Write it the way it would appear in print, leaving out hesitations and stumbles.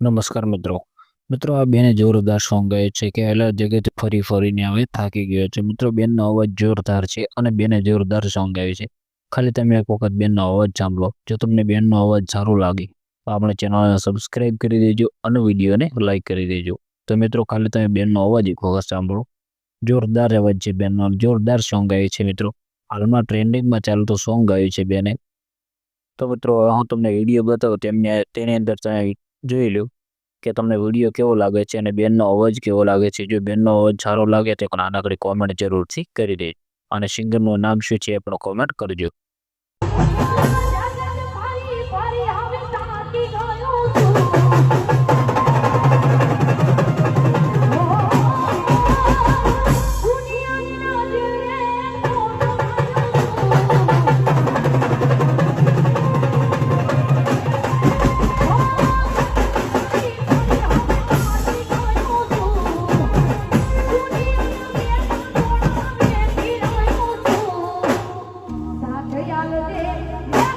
નમસ્કાર મિત્રો. મિત્રો, આ બેને જોરદાર સોંગ ગાય છે કે એલા જગત ફરી ફરીને હવે થાકી ગયો છે. મિત્રો, બેનનો અવાજ જોરદાર છે અને બેને જોરદાર સોંગ ગાયું છે. ખાલી તમે એક વખત બેનનો અવાજ સાંભળો. જો તમને બેનનો અવાજ સારો લાગે તો આપણે ચેનલને સબસ્ક્રાઇબ કરી દેજો અને વિડીયોને લાઈક કરી દેજો. તો મિત્રો, ખાલી તમે બેનનો અવાજ એક વખત સાંભળો. જોરદાર અવાજ છે બેનનો, જોરદાર સોંગ ગાયું છે મિત્રો. હાલમાં ટ્રેન્ડિંગમાં ચાલતું સોંગ ગાયું છે બેને. તો મિત્રો, હું તમને વિડીયો બતાવું તેની અંદર તમે જોઈ લો કે તમને વિડીયો કેવો લાગે છે અને બેનનો અવાજ કેવો લાગે છે. જો બેનનો અવાજ સારો લાગે તો નાનકડી કોમેન્ટ જરૂરથી કરી દેજો અને સિંગરનું નામ શું છે એ પણ કોમેન્ટ કરજો. સાથે યાદ દે